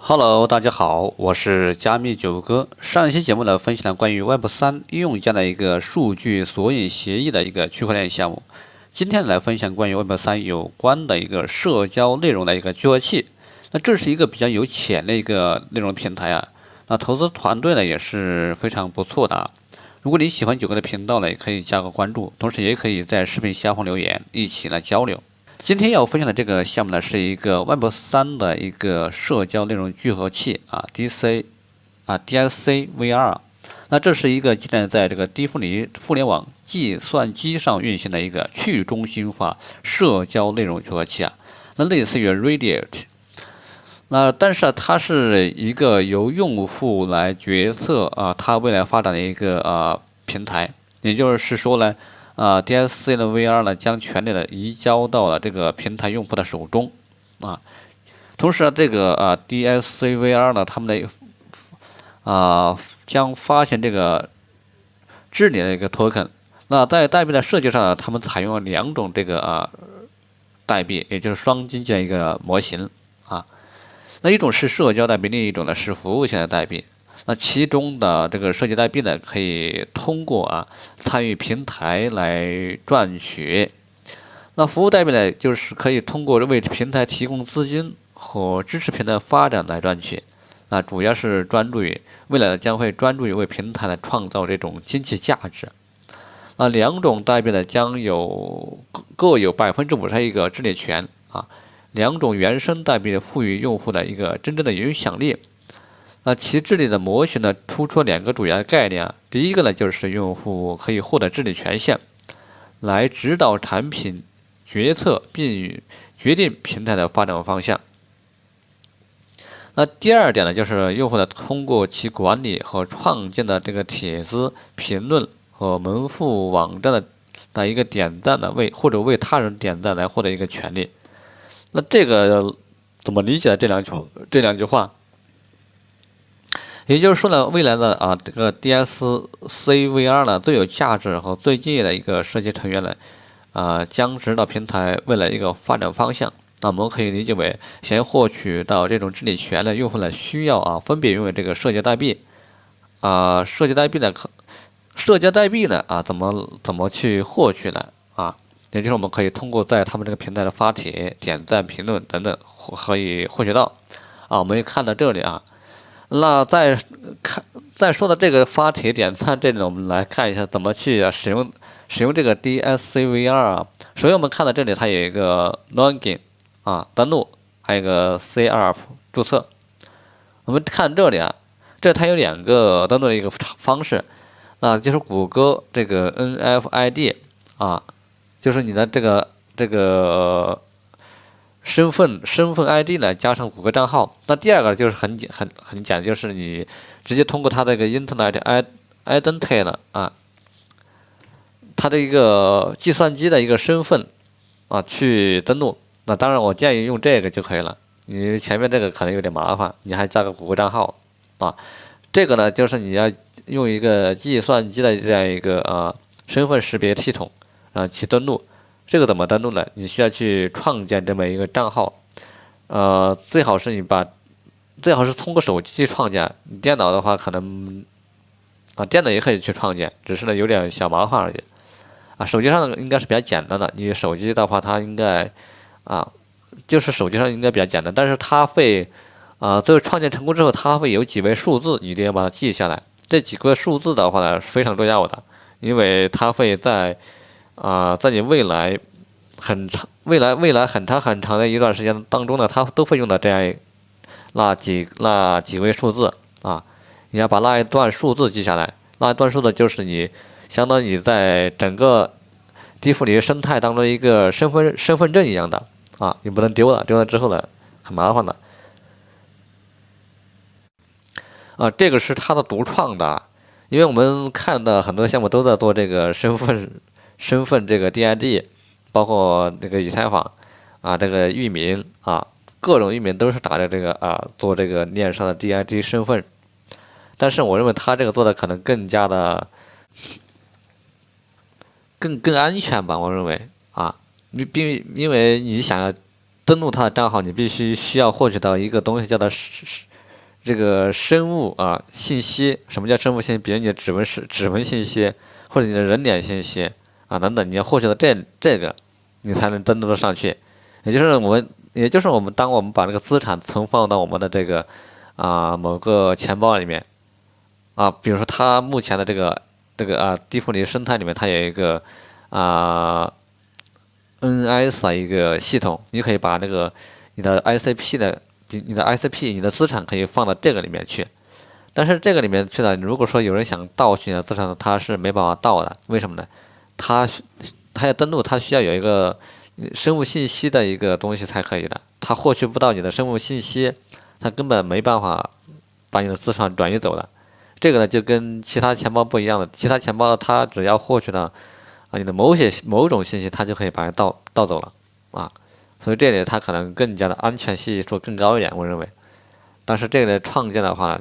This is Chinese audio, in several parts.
Hello，大家好，我是加密九哥。上一期节目呢，分享了关于 Web3 应用这样的一个数据索引协议的一个区块链项目。今天来分享关于 Web3 有关的一个社交内容的一个聚合器。那这是一个比较有潜的一个内容平台啊。那投资团队呢也是非常不错的啊。如果你喜欢九哥的频道呢，也可以加个关注，同时也可以在视频下方留言，一起来交流。今天要分享的这个项目呢，是一个 Web3 的一个社交内容聚合器啊，DSC VR。那这是一个建立在这个低尼互联网计算机上运行的一个去中心化社交内容聚合器啊。那类似于 Reddit。那但是它是一个由用户来决策啊，它未来发展的一个平台，也就是说呢。DSC 的 VR 呢，将权力呢移交到了这个平台用户的手中，啊，同时这个DSC VR 呢，他们的将发行这个治理的一个 token。那在代币的设计上呢，他们采用了两种这个代币，也就是双经济的一个模型啊。那一种是社交代币，另一种呢是服务性的代币。那其中的这个设计代币呢，可以通过参与平台来赚取。那服务代币呢，就是可以通过为平台提供资金和支持平台发展来赚取。那主要是专注于未来将会专注于为平台来创造这种经济价值。那两种代币呢，将各有50%一个治理权啊。两种原生代币赋予用户的一个真正的影响力。那其治理的模型呢，突出两个主要的概念啊。第一个呢，就是用户可以获得治理权限，来指导产品决策，并决定平台的发展方向。那第二点呢，就是用户呢通过其管理和创建的这个帖子、评论和门户网站的一个点赞的或者为他人点赞来获得一个权利。那这个怎么理解这两句话？也就是说呢，未来的这个 DSC-VR 呢最有价值和最敬业的一个设计成员呢，将指导平台未来一个发展方向。那我们可以理解为，想要获取到这种治理权的用户呢，需要分别拥有这个社交代币。社交代币呢怎么去获取呢？也就是我们可以通过在他们这个平台的发帖、点赞、评论等等，可以获取到。我们看到这里啊。那再说的这个发帖点赞这里，我们来看一下怎么去使用这个 DSC-VR 啊。首先我们看到这里它有一个 login 登录，还有一个 CRF 注册。我们看这里这它有两个登录的一个方式，那就是谷歌这个 NFID 就是你的这个身份 ID 呢加上谷歌账号。那第二个就是很简单，就是你直接通过它这个 Internet Identity 呢它的一个计算机的一个身份去登录。那当然我建议用这个就可以了，你前面这个可能有点麻烦，你还加个谷歌账号这个呢就是你要用一个计算机的这样一个身份识别系统去登录。这个怎么登录呢？你需要去创建这么一个账号，最好是通过手机去创建。你电脑的话，可能电脑也可以去创建，只是呢有点小麻烦而已。手机上应该是比较简单的。你手机的话，它应该就是手机上应该比较简单，但是它会最后创建成功之后，它会有几位数字，你一定要把它记下来。这几个数字的话呢，是非常重要的，因为它会在你未来很长的一段时间当中呢，它都会用到这样那几位数字你要把那一段数字记下来。那一段数字就是你相当于在整个迪芙尼生态当中一个身份证一样的你不能丢了，丢了之后呢很麻烦的这个是它的独创的，因为我们看到很多项目都在做这个身份这个 DID， 包括这个以太坊这个域名各种域名都是打着这个做这个链上的 DID 身份。但是我认为他这个做的可能更加的更安全吧，我认为因为你想要登录他的账号，你需要获取到一个东西叫做这个生物信息。什么叫生物信息？比如你的指纹信息，或者你的人脸信息等等，你要获取到这个，你才能登录得上去。也就是我们当我们把这个资产存放到我们的这个某个钱包里面比如说它目前的这个地库里生态里面，它有一个NS 一个系统，你可以把那个你的 ICP 你的资产可以放到这个里面去。但是这个里面去呢，如果说有人想盗取你的资产，他是没办法盗的。为什么呢？他要登录，他需要有一个生物信息的一个东西才可以的。他获取不到你的生物信息，他根本没办法把你的资产转移走的。这个呢就跟其他钱包不一样的，其他钱包它只要获取到你的某种信息，它就可以把它盗走了所以这里它可能更加的安全系数更高一点，我认为。但是这个的创建的话，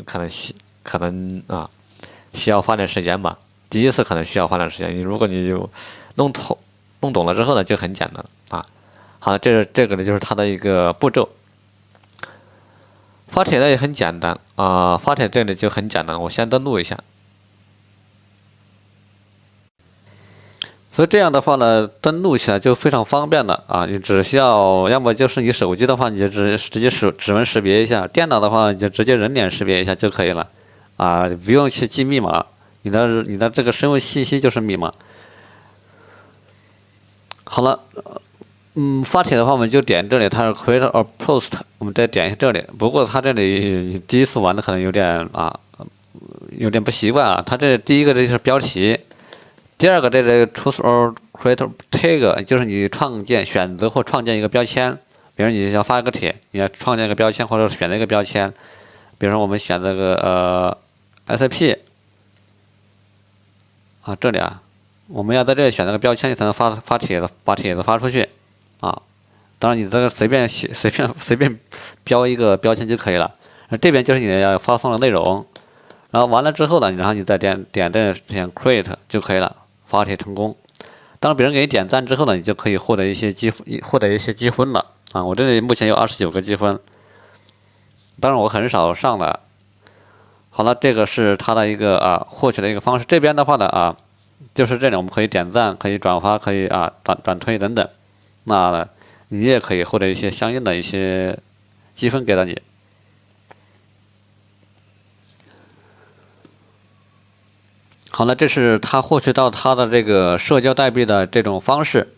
可能需要花点时间吧。第一次可能需要花点时间，如果你就弄懂了之后呢，就很简单好，这个呢就是它的一个步骤。发帖呢也很简单发帖这里就很简单，我先登录一下。所以这样的话呢，登录起来就非常方便了你只需要，要么就是你手机的话，你就直接指纹识别一下；电脑的话，你就直接人脸识别一下就可以了不用去记密码，你的这个生物信息就是密码。好了，发帖的话，我们就点这里，它是 Create or Post， 我们再点一下这里。不过它这里第一次玩的可能有点不习惯它这第一个这就是标题。第二个，这个 choose or create tag， 就是你选择或创建一个标签。比如你要发一个帖，你要创建一个标签或者选择一个标签。比如说我们选这个SCP 这里我们要在这里选这个标签，你才能发帖子，把帖子发出去当然你这个随便标一个标签就可以了。这边就是你要发送的内容。然后完了之后呢，然后你再点create 就可以了。发帖成功。当别人给你点赞之后呢，你就可以获得一些积分了我这里目前有29个积分，当然我很少上的。好了，这个是它的一个获取的一个方式。这边的话呢就是这里我们可以点赞，可以转发，可以转推等等。那你也可以获得一些相应的一些积分给到你。好了，这是他获取到他的这个社交代币的这种方式。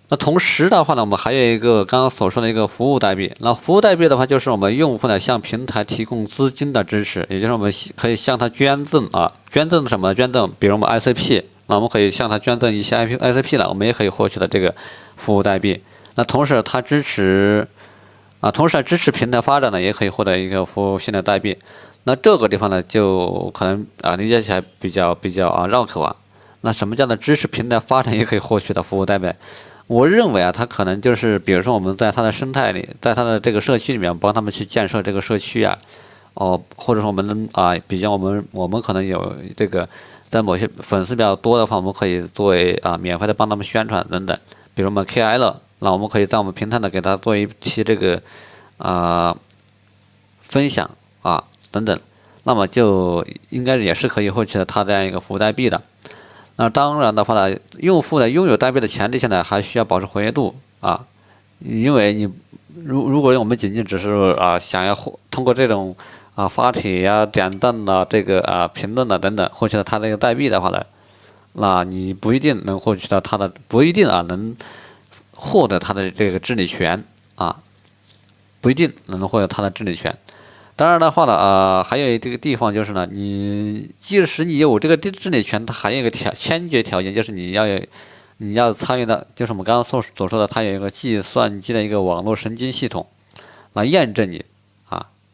那同时的话呢，我们还有一个刚刚所说的一个服务代币。那服务代币的话，就是我们用户呢向平台提供资金的支持，也就是我们可以向他捐赠捐赠什么？捐赠，比如我们 ICP， 那我们可以向他捐赠一些 ICP 了，我们也可以获取的这个服务代币。那同时它支持平台发展呢，也可以获得一个服务性的代币。那这个地方呢，就可能理解起来比较绕口那什么叫做支持平台发展也可以获取的服务代币？我认为它可能就是，比如说我们在它的生态里，在它的这个社区里面，帮他们去建设这个社区或者说我们比较我们可能有这个，在某些粉丝比较多的话，我们可以作为免费的帮他们宣传等等。比如我们 KL， 那我们可以在我们平台呢给他做一期这个分享等等，那么就应该也是可以获取它这样一个服务代币的。那当然的话呢，用户呢拥有代币的前提下呢，还需要保持活跃度因为你如果我们仅仅只是想要通过这种发帖点赞这个评论等等获取到它这个代币的话呢，那你不一定能获取到它的，不一定能获得它的这个治理权不一定能获得它的治理权。当然的话呢，还有这个地方就是呢，即使你有这个治理权，它还有一个先决条件，就是你要参与的，就是我们刚刚所说的，它有一个计算机的一个网络神经系统来验证你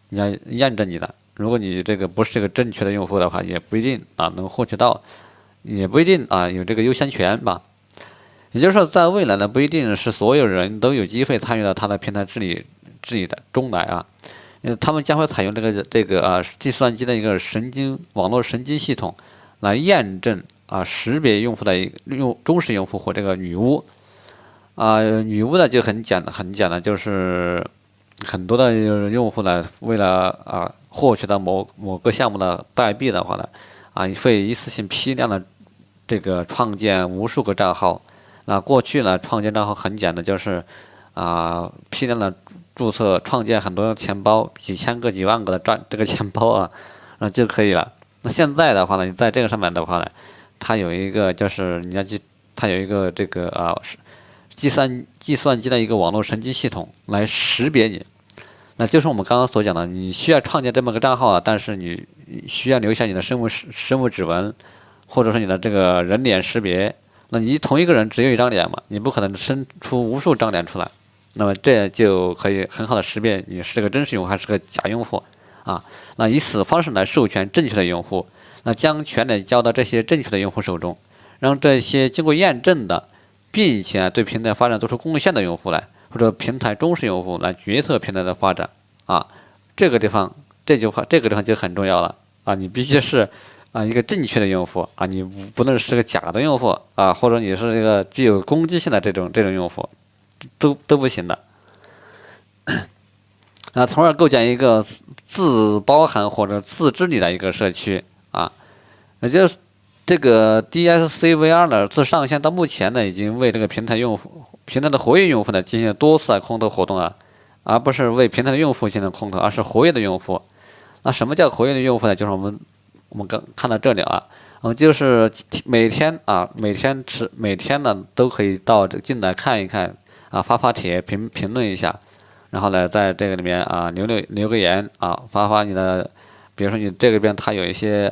你要验证你的。如果你这个不是个正确的用户的话，也不一定能获取到，也不一定有这个优先权吧。也就是说，在未来呢，不一定是所有人都有机会参与到它的平台治理的中来他们将会采用这个计算机的一个网络神经系统来验证识别用户的忠实用户或这个女巫女巫呢就很简单，就是很多的用户呢，为了获取到某个项目的代币的话呢，会一次性批量的这个创建无数个账号。那过去呢，创建账号很简单，就是批量的注册创建很多钱包，几千个、几万个的这个钱包就可以了。那现在的话呢，你在这个上面的话呢，它有一个就是你要去，它有一个这个计算机的一个网络神经系统来识别你。那就是我们刚刚所讲的，你需要创建这么个账号但是你需要留下你的生物指纹，或者说你的这个人脸识别。那你同一个人只有一张脸嘛，你不可能生出无数张脸出来。那么这就可以很好的识别你是这个真实用户还是个假用户那以此方式来授权正确的用户，那将权利交到这些正确的用户手中，让这些经过验证的，并且对平台发展做出贡献的用户来，或者平台忠实用户来决策平台的发展这个地方这个地方就很重要了你必须是一个正确的用户你不能是个假的用户或者你是一个具有攻击性的这种用户，都不行的。从而构建一个自包含或者自治理的一个社区也就是这个 DSCVR 呢，自上线到目前呢，已经为这个平台的活跃用户呢进行了多次的空投活动而不是为平台的用户进行空投，而是活跃的用户。那什么叫活跃的用户呢？就是我们刚看到这里就是每天呢都可以到进来看一看发帖评论一下，然后呢在这个里面留个言发你的，比如说你这个边它有一些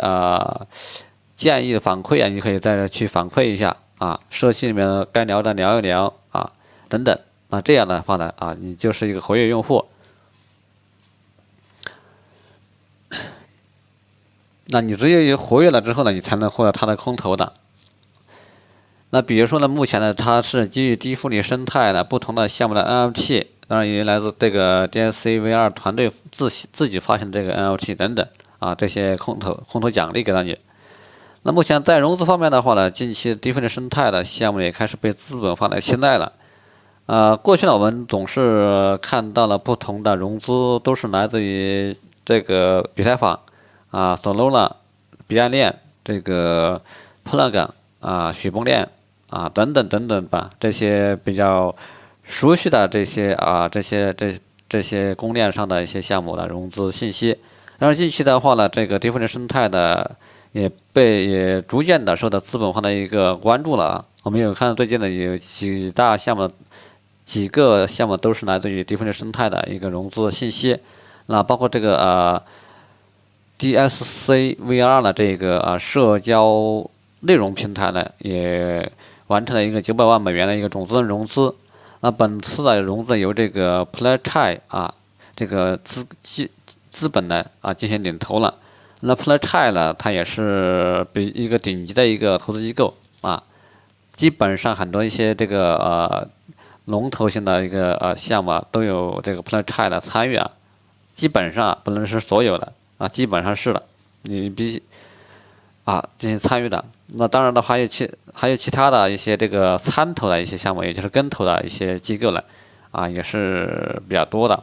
建议反馈你可以在这去反馈一下社区里面该聊的聊一聊等等这样的话呢你就是一个活跃用户。那你只有活跃了之后呢，你才能获得它的空投的。那比如说呢，目前呢，它是基于低复利生态的不同的项目的 NFT， 当然也来自这个 DSCVR 团队自己发行的这个 NFT 等等这些空投奖励给到你。那目前在融资方面的话呢，近期低复利生态的项目也开始被资本放在青睐了。过去呢，我们总是看到了不同的融资都是来自于这个以太坊Solana、彼岸链、这个 Polygon 雪崩链等等等等吧，这些比较熟悉的这些公链上的一些项目的融资信息。但是近期的话呢，这个低复利生态的也逐渐的受到资本方的一个关注了我们有看到最近的有几个项目都是来自于低复利生态的一个融资信息，那包括这个DSCVR 的这个社交内容平台呢，也完成了一个900万美元的一个种子融资。那本次的融资由这个 Playtime 这个资本呢进行领投了。那 Playtime 呢，它也是一个顶级的一个投资机构基本上很多一些这个龙头型的一个项目都有这个 Playtime 的参与基本上不能是所有的基本上是的，你必须进行参与的。那当然的话，还有其他的一些这个参投的一些项目，也就是跟投的一些机构了也是比较多的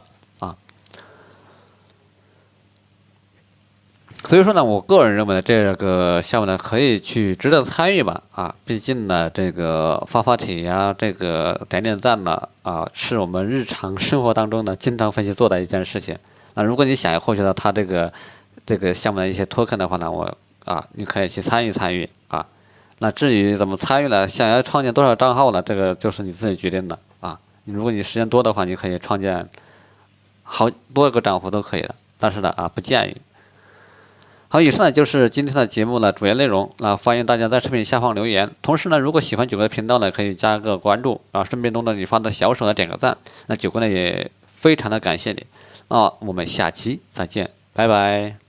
所以说呢，我个人认为这个项目呢可以去值得参与吧毕竟呢这个发帖这个点赞呢是我们日常生活当中呢经常会去做的一件事情。那如果你想要获取到它这个项目的一些 token 的话呢，你可以去参与那至于怎么参与呢？想要创建多少账号呢？这个就是你自己决定的如果你时间多的话，你可以创建多个账户都可以的，但是呢不建议。好，以上呢就是今天的节目的主要内容欢迎大家在视频下方留言。同时呢，如果喜欢九哥的频道呢，可以加个关注顺便动动你发的小手呢点个赞。那九哥呢也非常的感谢你我们下期再见，拜拜。